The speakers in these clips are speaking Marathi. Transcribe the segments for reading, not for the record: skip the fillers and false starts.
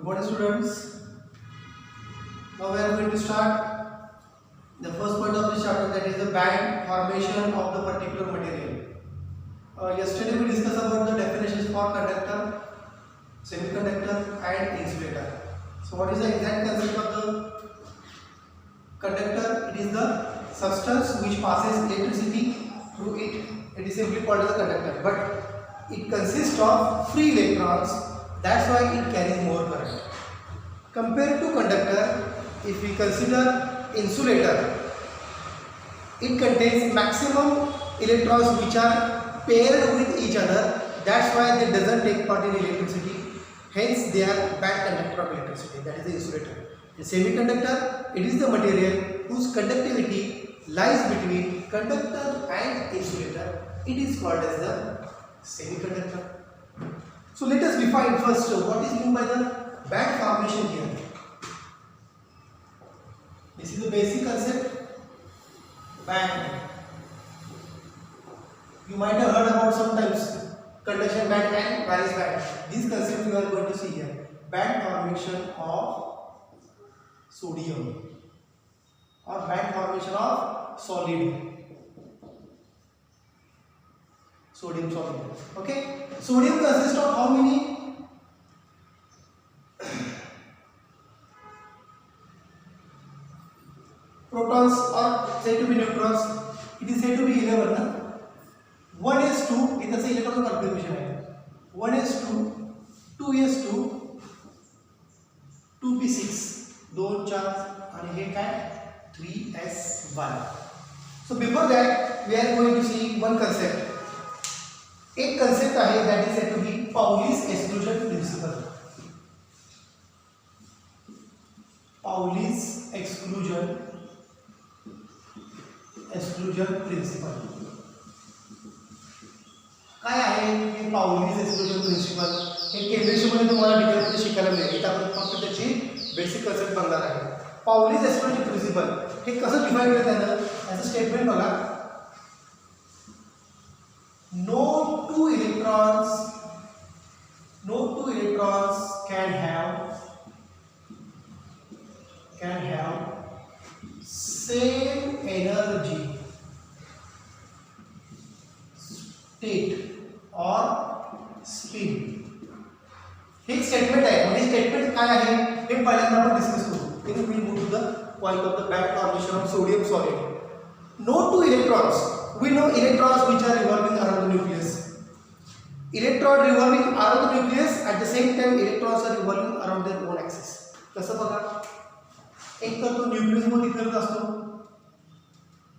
Good morning, students. Now we are going to start the first point of this chapter, that is the band formation of the particular material. Yesterday we discussed about the definitions for conductor, semiconductor and insulator. So what is the exact concept of the conductor? It is the substance which passes electricity through it. It is simply called as a conductor, but it consists of free electrons. That's why it carries more current. Compared to conductor, if we consider insulator, it contains maximum electrons which are paired with each other. That's why they doesn't take part in electricity. Hence, they are bad conductor of electricity. That is the insulator. The semiconductor, it is the material whose conductivity lies between conductor and insulator. It is called as the semiconductor. So let us define first what is meant by the band formation here. This is the basic concept, band. You might have heard about sometimes conduction band and valence band. These concepts you are going to see here. Band formation of sodium or band formation of sodium solid. Okay, sodium consists of how many? Protons or said to be neutrons. It is said to be 11. Na? 1s2 इथं इलेक्ट्रॉन कॉन्फिगरेशन आहे. 1s2, 2s2, 2p6, 2 चार्ज आणि हे काय 3s1. So before that we are going to see one concept. एक concept आहे that is said to be Pauli's exclusion principle. Pauli's exclusion principle काय आहे हे पाउलीज एक्सक्लूजन प्रिन्सिपल? हे केमिस्ट्रीमध्ये तुम्हाला डिटेलमध्ये शिकायला मिळेल. इथे आपण फक्त त्याची बेसिक कन्सेप्ट बघणार आहे. पाउलीज एक्सक्लूजन प्रिन्सिपल हे कसं डिफाइन केलं त्यानं याचं स्टेटमेंट बघा. No two electrons can have same energy state or spin. हे स्टेटमेंट आहे. म्हणजे स्टेटमेंट काय आहे हे पहिल्यांदा आपण डिस्कस करू. Then we move to the point of the band formation of sodium solid. No two electrons. We know electrons which are revolving around the nucleus. Electron revolving around the nucleus, at the same time electrons are revolving around their own axis. कसं बघा, एक तर तो न्यूक्लियस मध्ये फिरत असतो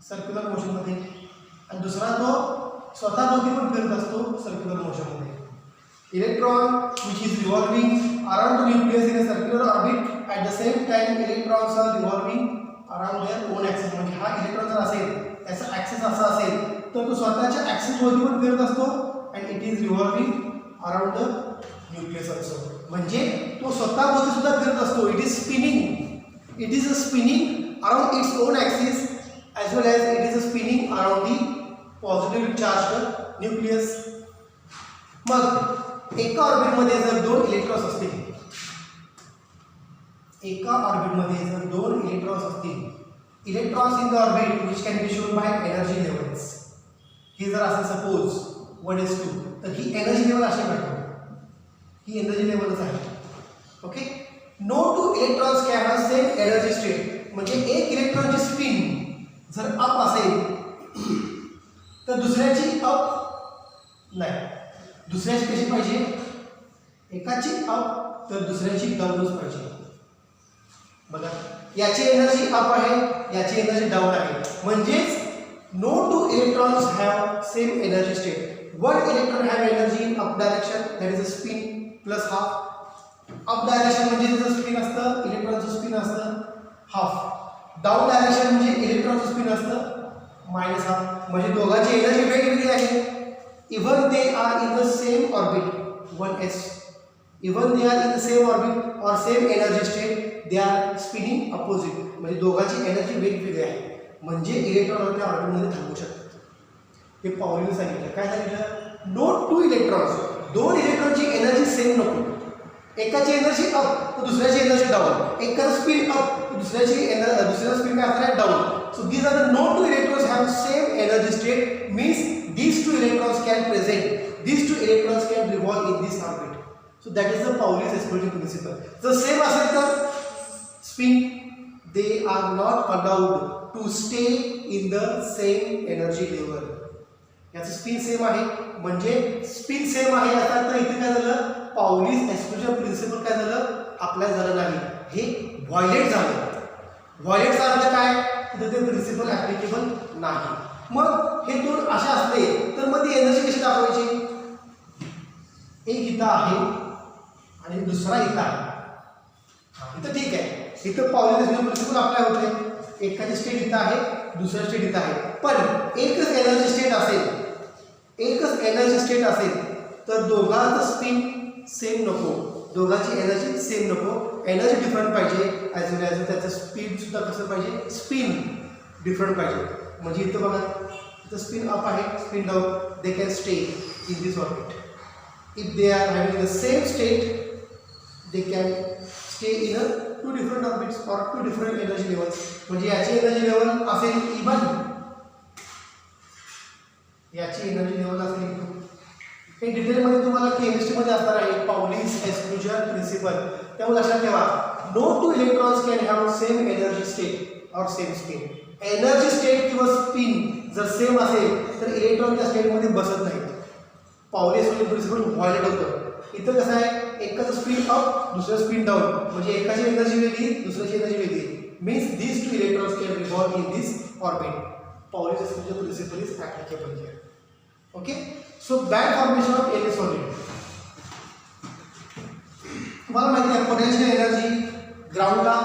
सर्क्युलर मोशन मध्ये, आणि दुसरा तो स्वतःभोवती पण फिरत असतो सर्क्युलर मोशन मध्ये. Electron which is revolving around the nucleus in a circular orbit, at the same time electrons are revolving around their own axis. म्हणजे हा इलेक्ट्रॉन जर असेल त्याचा ॲक्सिस असा असेल तर तो स्वतःच्या ॲक्सिस भोवती पण फिरत असतो and it is revolving around the nucleus also. म्हणजे तो स्वतःभोवती सुद्धा फिरत असतो. It is spinning around its own axis as well as it is spinning around the positively charged nucleus. मग एका ऑर्बिट मध्ये जर दोन इलेक्ट्रॉन्स असतील, electrons in the orbit which can be shown by energy levels. हे जर असेल सपोज 1s2 तर ही एनर्जी लेवल अशी भेटतो. ही एनर्जी लेवलच आहे. Okay, no two electrons can have same energy state. म्हणजे एक इलेक्ट्रॉनची स्पिन जर अप असेल तर दुसऱ्याची अप नाही. दुसऱ्याची कशी पाहिजे, एकाची अप तर दुसऱ्याची डाऊनच पाहिजे. बघा, याची एनर्जी अप आहे, याची एनर्जी डाऊन आहे. म्हणजेच no two electrons have same energy state. One electron have energy in up direction, that is a spin plus half. Up direction म्हणजे त्याचं स्पिन असतं, इलेक्ट्रॉनचं स्पिन असतं हाफ. डाऊन डायरेक्शन म्हणजे इलेक्ट्रॉनचं स्पिन असतं मायनस हाफ. म्हणजे दोघांची एनर्जी वेगवेगळी आहे. Even they are in the same orbit 1s, even they are in the same orbit और same energy state, they are spinning opposite. म्हणजे दोघांची एनर्जी वेगवेगळी आहे. म्हणजे इलेक्ट्रॉन त्या ऑर्बिटमध्ये थांबू शकतात. हे पाउलीने सांगितलं. काय सांगितलं, नो टू इलेक्ट्रॉन्स, दोन इलेक्ट्रॉनची एनर्जी सेम नको. एकाची एनर्जी अप तर दुसऱ्याची एनर्जी डाऊन, एकाचा स्पीड अप तर दुसऱ्याचा स्पीड काय असणार down. So these are the no two electrons have same energy state, means these two electrons can present, these two electrons can revolve in this orbit. So that is the Pauli's exclusion principle. The same असेल तर spin, they are not allowed to stay in the same energy level. याचं स्पिन सेम आहे म्हणजे स्पिन सेम आहे याचा अर्थ इथे काय झालं, पाउलीज एक्सक्लुजन प्रिन्सिपल काय झालं अप्लाय झालं नाही, हे व्हायलेट झालं. व्हायलेटचा अर्थ काय, तिथे ते प्रिन्सिपल ऍप्लिकेबल नाही. मग हे दोन असे असले तर मग ती एनर्जी कशी दाखवायची, एक इथं आहे आणि दुसरा इथं आहे. इथं ठीक आहे, इथं पाउलीज एक्सक्लुजन प्रिन्सिपल अप्लाय होते, एकाची स्टेट इथं आहे दुसरा स्टेट इथं आहे. पण एकच एनर्जी स्टेट असेल, एकच एनर्जी स्टेट असेल तर दोघांचं स्पिन सेम नको, दोघांची एनर्जी सेम नको, एनर्जी डिफरंट पाहिजे. ॲज वेल ॲज त्याचं स्पीड सुद्धा कसं पाहिजे, स्पिन डिफरंट पाहिजे. म्हणजे इथं बघा, इथं स्पिन अप आहे spin down, they can stay in this orbit. If they are having the same state they can stay in a two different orbits or two different energy levels. म्हणजे याची एनर्जी लेवल असेल इवन, याची एनर्जी लेवल असेल इवन. हे डिटेलमध्ये तुम्हाला केमिस्ट्रीमध्ये असणार आहे पाउलीज एक्सक्लुजन प्रिन्सिपल. त्यामुळे लक्षात ठेवा, no two electrons can have same energy state और सेम स्पिन. एनर्जी स्टेट किंवा स्पिन जर सेम असेल तर इलेक्ट्रॉन त्या स्टेटमध्ये बसत नाहीत. पाउली एक्सक्लुजन प्रिन्सिपल व्हायलेट होतं. इथं कसं आहे, एकाचं स्पिन अप दुसरं स्पिन डाऊन, म्हणजे एकाची एनर्जी वेगळी दुसऱ्याची एनर्जी वेगळी, means these two electrons can revolve in this orbit. Pauli's exclusion principle is applicable here. Okay, so band formation of any solid. तुम्हाला माहिती आहे पोटेन्शियल एनर्जी ग्राउंडला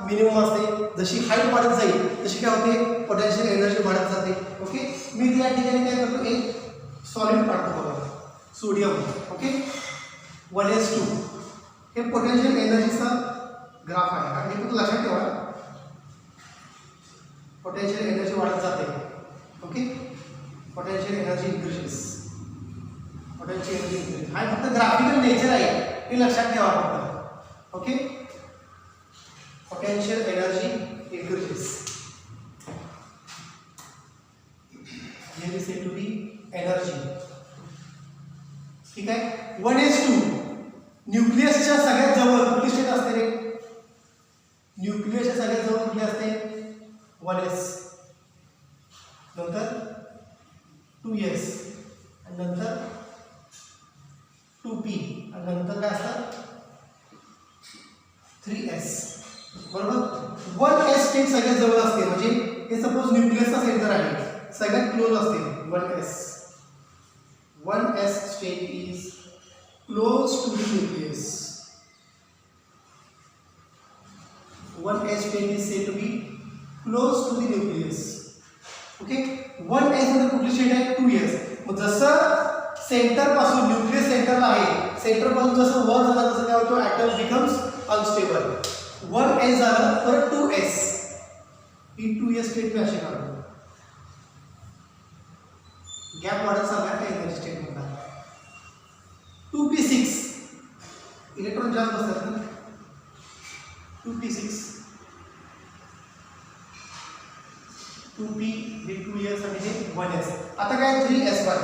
मिनिमम असते, जशी हाईट वाढत जाईल तशी काय होते पोटेन्शियल एनर्जी वाढत जाते. ओके, मी त्या ठिकाणी काय करतो, एक सॉलिड काढतो बघा, सोडियम. ओके, 1s2 हे पोटेन्शियल एनर्जीचा ग्राफ आहे आणि हे लक्षात ठेवा, पोटेन्शियल एनर्जी वाढत जाते. Okay, potential energy increases, potential energy increase. हा फक्त ग्राफिकल नेचर आहे, हे लक्षात ठेवा फक्त. ओके, पोटेन्शियल एनर्जी इन्क्रीजेस, हे is said to be energy. ठीक आहे. 1s2 न्यूक्लियसच्या सगळ्यात जवळ कुठली स्टेट असते रे, न्यूक्लियसच्या सगळ्यात जवळ कुठली असते, 1s, नंतर 2s आणि नंतर 2p आणि नंतर काय असतं 3s. बरोबर, 1s स्टेट सगळ्यात जवळ असते, म्हणजे हे सपोज न्यूक्लियसचा सेंटर आहे, सगळ्यात क्लोज असते 1s. 1s state is close to the nucleus. 1s state is said to be close to the nucleus. Okay, 1s मध्ये कुठली स्टेट आहे, 2s. मग जसं सेंटर पासून न्यूक्लियस सेंटरला आहे, सेंटर पासून जसं वर झाला तसं काय होतं, ॲटम बिकम्स अनस्टेबल. 1s झालं परत 2s, ही 2s स्टेट मी अशी काढतो, गॅप वाढत चालला त्या एनर्जी स्टेट मधला. 2p6 इलेक्ट्रॉन जास्त असतात ना, 2p6, 2p हे 2s आणि हे 1s. आता काय 3s1,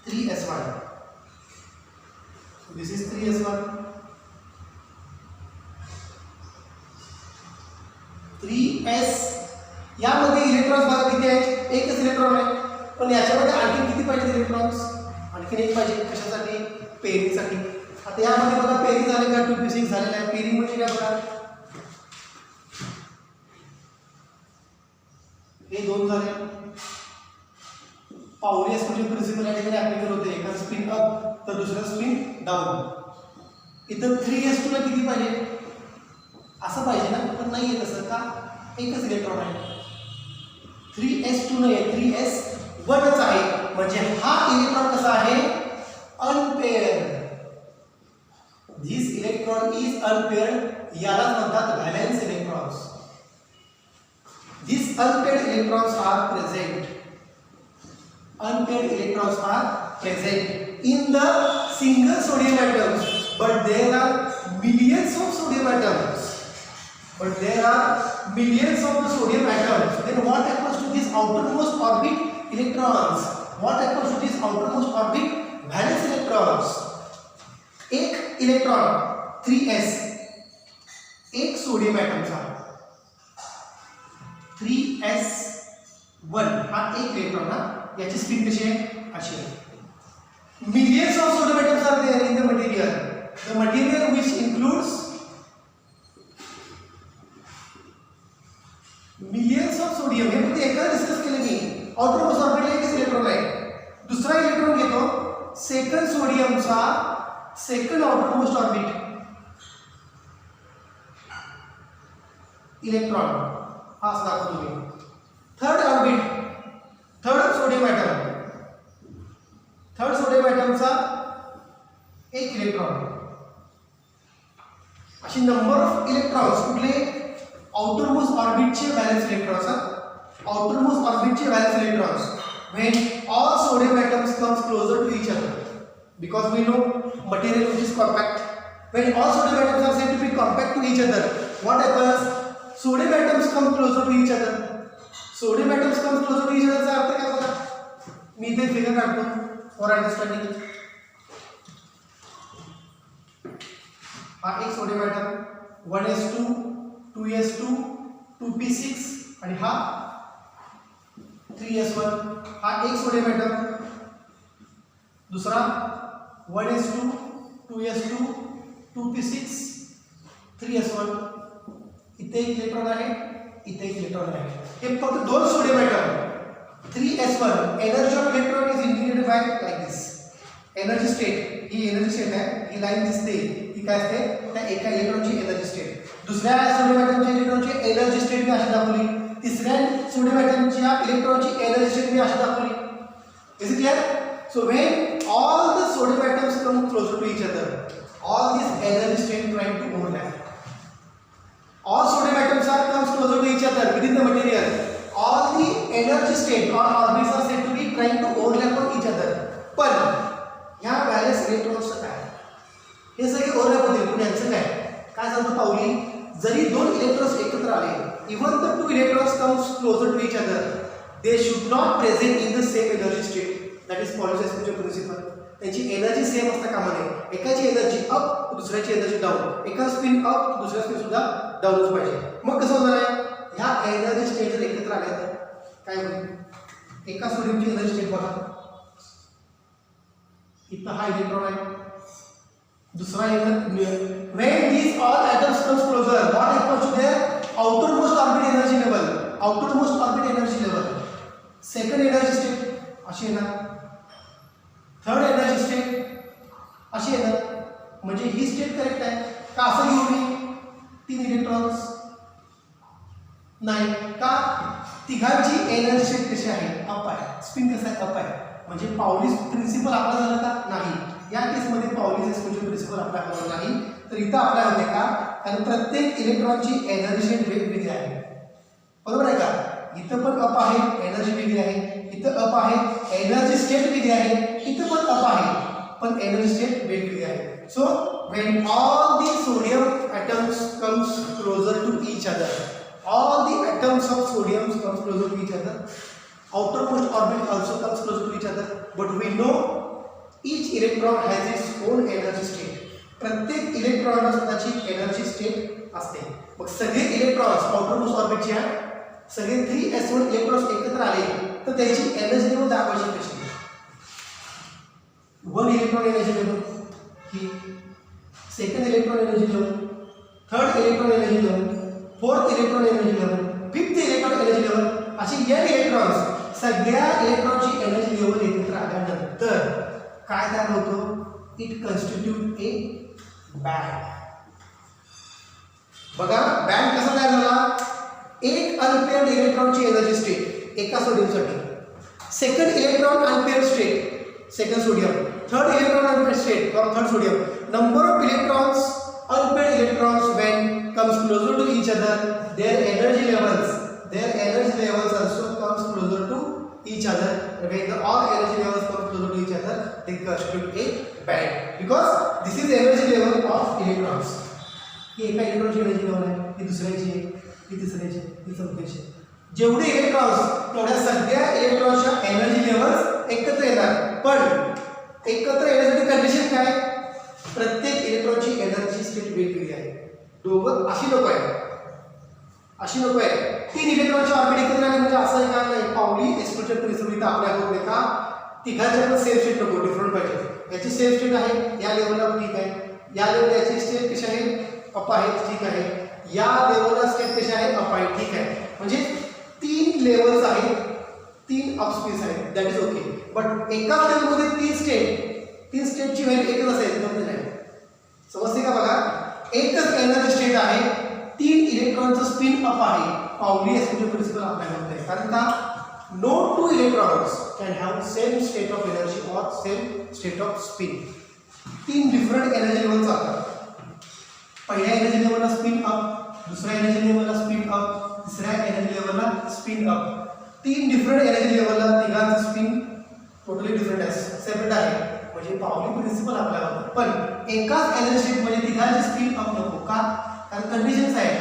3s1, this is 3s1, 3s. यामध्ये इलेक्ट्रॉन्स बघा किती आहेत, एकच इलेक्ट्रॉन आहे, पण याच्यामध्ये आणखी किती पाहिजे इलेक्ट्रॉन्स, आणखीन एक पाहिजे, कशासाठी, पेरिंगसाठी. आता यामध्ये बघा पेरिंग झाले का, 2p6 झालेलं आहे. पेरिंग म्हणजे काय बघा, हे दोन झाले. पाउली एक्सक्लुजन प्रिन्सिपल या ठिकाणी ऍप्लिकेबल होते, एका स्पिन अप तर दुसरा स्पिन डाऊन. इथं 3s2 ला किती पाहिजे, असं पाहिजे ना, पण नाहीये तसं का, एकच इलेक्ट्रॉन आहे. 3s2 नाही आहे, 3s1च आहे, म्हणजे हा इलेक्ट्रॉन कसा आहे, unpaired. This electron is unpaired, यालाच म्हणतात valence electrons. These unpaired electrons are present. Unpaired electrons are present in the single sodium atoms. but there are millions of sodium atoms. But there are millions of the sodium atoms. Then what happens to these outermost orbit electrons? What happens to these outermost orbit valence electrons? एक इलेक्ट्रॉन 3s एक सोडियम ॲटमचा 3s1 हा एक इलेक्ट्रॉन ना, याची स्पिन कशी आहे अशी आहे. Millions of sodium atoms are there in the material. The material which includes millions of sodium. हे फक्त एका डिस्कस केले मी. आउटरमोस्ट ऑर्बिटला एकच इलेक्ट्रॉन आहे. दुसरा इलेक्ट्रॉन घेतो सेकंड सोडियमचा सेकंड आउटरमोस्ट ऑर्बिट इलेक्ट्रॉन हा असं दाखवतो मी. Third orbit third sodium atom third sodium ॲटमचा एक इलेक्ट्रॉन. अशी नंबर ऑफ इलेक्ट्रॉन्स कुठले आउटरमोस्ट ऑर्बिटचे व्हॅलेन्स इलेक्ट्रॉन्स. आउटरमोस्ट ऑर्बिटचे valence electrons when all sodium atoms comes closer to each other, because we know material which is compact, when all sodium atoms are said to be compact to each other, what happens? Sodium atoms come closer to each other. Sodium atoms comes closer to each other चा अर्थ काय होता? मी इथे फिगर काढतो फॉर अंडरस्टँडिंग. हा एक sodium item 1s2 2s2 2p6 आणि हा 3s1 हा एक सोडियम ॲटम. दुसरा 1s2 2s2 2p6 3s1. इथे एक इलेक्ट्रॉन आहे इथे एक इलेक्ट्रॉन आहे. हे फक्त दोन sodium atom. 3s1 energy of electron is indicated by like this. Energy state ही एनर्जी स्टेट आहे. ही लाईन दिसते ही काय असते त्या एका इलेक्ट्रॉनची एनर्जी स्टेट. दुसऱ्या सोडियम ॲटमच्या इलेक्ट्रॉनची एनर्जी स्टेट मी अशी दाखवली. तिसऱ्या सोडियम ॲटमच्या इलेक्ट्रॉनची एनर्जी स्टेट मी अशी दाखवली. Is it clear? So when all the sodium atoms come closer to each other, all this energy state trying to overlap. All sodium atoms are comes closer to each other within the material. All the energy state or orbits are said to be trying to overlap on each other. पण ह्या व्हॅलेन्स इलेक्ट्रॉन्सचं काय? हे सगळे ओव्हरलॅप होतील. पण यांचं काय सांगतो पाऊली? जरी दोन इलेक्ट्रॉन्स एकत्र आले, even the two electrons comes closer to each other, they should not present in the same energy state. That is Pauli's exclusion principle. त्यांची एनर्जी सेम असता कामा नये. एकाची एनर्जी अप दुसऱ्याची एनर्जी डाऊन. एका स्पिन अप दुसऱ्या स्पिन सुद्धा डाऊनच पाहिजे. मग कसं होणार आहे? ह्या एनर्जी स्टेट जर एकत्र आल्या तर काय होईल? एका सोडियमची एनर्जी स्टेट बघा. इथं हा इलेक्ट्रॉन आहे दुसरा when these all atoms comes closer, what happens to their outermost orbit energy level? outermost orbit energy level, second energy state अशी येणार, थर्ड एनर्जी स्टेट अशी येणार. म्हणजे ही स्टेट करेक्ट आहे का? असं घेऊ मी 3 इलेक्ट्रॉन्स नाही का? तिघांची एनर्जी स्टेट कशी आहे? अप आहे. स्पिन कसं आहे? अप आहे. म्हणजे पाऊलीज प्रिन्सिपल आपला झाला का? नाही. या केसमध्ये पाऊलीज एक्सक्लुजन प्रिन्सिपल अप्लाय होणार नाही. तर इथं अप्लाय होते का? कारण प्रत्येक इलेक्ट्रॉनची एनर्जी स्टेट वेगवेगळी आहे. बरोबर आहे का? इथं पण अप आहे एनर्जी वेगळी आहे. इथं अप आहे एनर्जी स्टेट वेगळी आहे. इथं पण अप आहे पण एनर्जी स्टेट वेगवेगळी आहे. So when all the sodium atoms comes closer to each other, all the atoms of sodium comes closer to each other, outermost orbit also comes closer to each other, but we know each electron has its own energy state. प्रत्येक इलेक्ट्रॉनला स्वतःची एनर्जी स्टेट असते. मग सगळे इलेक्ट्रॉन्स आउटरमोस्ट ऑर्बिटच्या सगळे 3s1 इलेक्ट्रॉन्स एकत्र आले तर त्याची एनर्जी लेवल दाखवायची कशी? 1 इलेक्ट्रॉन एनर्जी लेवल ही, second electron energy level, third electron energy level, fourth electron energy level, fifth electron energy level, अशी n इलेक्ट्रॉन्स सगळ्या इलेक्ट्रॉनची एनर्जी लेवल एकत्र आल्यानंतर काय तयार होतो? It constitute a band. बघा बँड कसा तयार झाला? एक अनपेअर्ड इलेक्ट्रॉनची एनर्जी स्टेट एका सोडियमसाठी, second electron unpaired state second sodium, third electron unpaired state for third sodium. Number of electrons unpaired electrons when comes closer to each other, their energy levels also comes closer to each other. When all energy levels come closer to each other, they constitute a band because this is energy level of electrons. ही एका इलेक्ट्रॉनची एनर्जी लेवल आहे, ही दुसऱ्याची आहे, ही तिसऱ्याची आहे, ही चौथ्याची आहे. जेवढे इलेक्ट्रॉन्स तेवढ्या सगळ्या इलेक्ट्रॉन्सच्या एनर्जी लेवल्स एकत्र येणार. पण एकत्र येण्यासाठी कंडिशन काय? प्रत्येक इलेक्ट्रॉनची एनर्जी स्टेट वेगवेगळी आहे. दोघं अशी नको आहे, अशी नको आहे. 3 इलेक्ट्रॉनचे ऑर्बिट एकत्र आले म्हणजे असं काय नाही, पावली एक्सक्लूजन प्रिन्सिपल इथं आपल्या करून का तिघांच्या पण सेम स्टेट नको, डिफरंट पाहिजे. याची सेम स्टेट आहे या लेवलला, ठीक आहे. या लेवलला याची स्टेट कशी आहे? अप आहे, ठीक आहे. या लेवलला स्टेट कशी आहे? अप आहे, ठीक आहे. म्हणजे 3 लेवल्स आहेत, 3 अप स्पेस आहेत, दॅट इज ओके. बट एकाच लेवलमध्ये 3 स्टेटची व्हॅल्यू एकच असेल तर नाही. समजते का? बघा, एकच एनर्जी स्टेट आहे, 3 इलेक्ट्रॉनचं स्पिन अप आहे. पावली एक्सक्लूजन प्रिन्सिपल अप्लाय होत आहे. कारण का? No 2 electrons can have same state of energy or same state of spin. 3 different energy levels असतात. पहिल्या एनर्जी लेवलला स्पिन अप, दुसऱ्या एनर्जी लेवलला स्पिन अप, तिसऱ्या एनर्जी लेवलला स्पिन अप. 3 डिफरंट एनर्जी लेवलला तिघांचं स्पिन टोटली डिफरंट आहे, सेपरेट आहे. म्हणजे पावली प्रिन्सिपल अप्लाय होतं. पण एकाच एनर्जी स्टेट मध्ये तिघांचे स्पिन अप नको. का? कारण कंडिशन्स आहेत,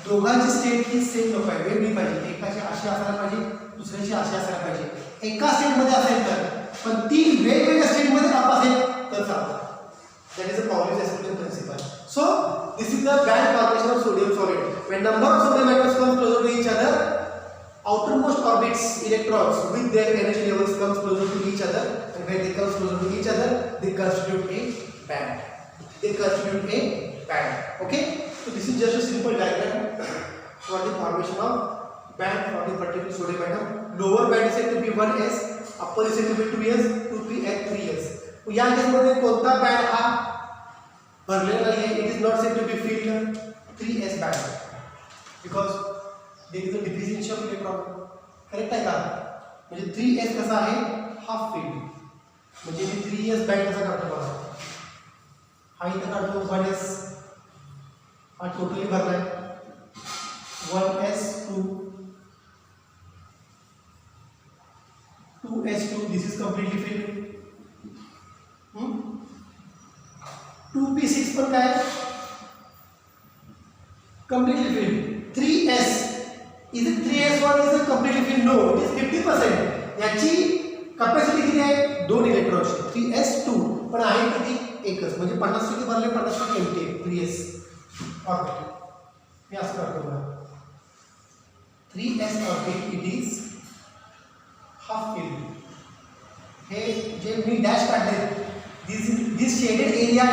दोघांची स्टेट ही सेम नको आहे, वेगळी पाहिजे. एकाची अशी असायला पाहिजे, दुसऱ्याची अशी असायला पाहिजे. एका स्टेटमध्ये असेल तर, पण 3 वेगवेगळ्या स्टेटमध्ये अप असेल तर चालतं. That is the Pauli's exclusion principle. So this is the band formation of sodium solid. When number of sodium atoms comes closer to each other, outermost orbits electrons with their energy levels comes closer to each other, and when they come closer to each other, they constitute a band. They constitute a band. Okay? So this is just a simple diagram for the formation of band for the particular sodium atom. Lower band is said to be 1s, upper is said to be 2s, 2p and 3s. या केसमध्ये कोणता बँड हा भरलेला आहे? It is not said to be filled 3s band because there is a deficiency of electron. Correct आहे का? म्हणजे 3s कसा आहे? Half filled. म्हणजे मी 3s बँड कसा काढतो बघा. हा इथं काढतो 1s, हा टोटली भरलाय 1s 2s2, this is completely field. 2p6 पण काय? completely filled. 3s is it 3s1 is it completely filled? No, it is 50%. याची कॅपॅसिटी किती आहे? 2 इलेक्ट्रॉनची. 3s2 पण आहे किती? एकच. म्हणजे 50% भरले, 50% एम्प्टी आहे 3s ऑर्बिट. मी असं करतो बघा. 3s orbit it is half filled. हे जे मी डॅश काढले, this shaded area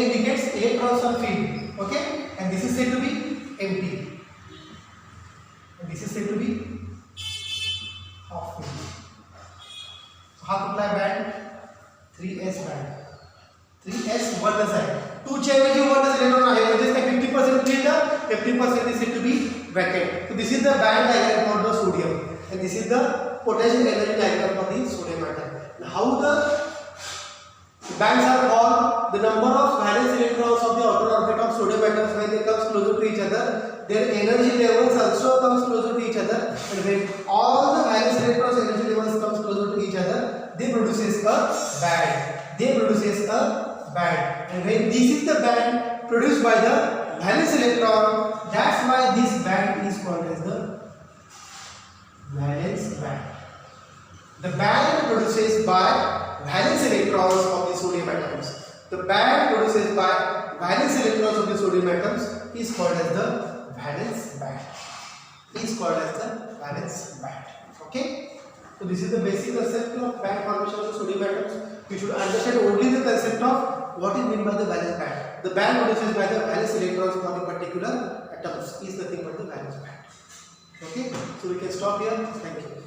indicates electrons are filled. Okay, and this is said to be empty, and this is said to be half filled. So how to apply band? 3s band. 3s 1 आहे. 2 च्या ऐवजी 1 इलेक्ट्रॉन आहे, म्हणजे 50% filled, 50% is said to be vacant. So this is the band diagram for the sodium, and this is the potential energy diagram for the sodium atom. How the bands are formed? The number of valence electrons of the outer orbit of sodium atoms, when they comes closer to each other, their energy levels also comes closer to each other, and when all the valence electrons energy levels comes closer to each other, they produces a band. They produces a band, and when this is the band produced by the valence electron, that's why this band is called as the valence band. The band produces by valence electrons of the sodium atoms. The band produces by valence electrons of the sodium atoms is called as the valence band. Is called as the valence band. Okay? So this is the basic concept of band formation of the sodium atoms. You should understand only the concept of what is meant by the valence band. The band produces by the valence electrons for the particular atoms is nothing but the valence band. Okay? So we can stop here. Thank you.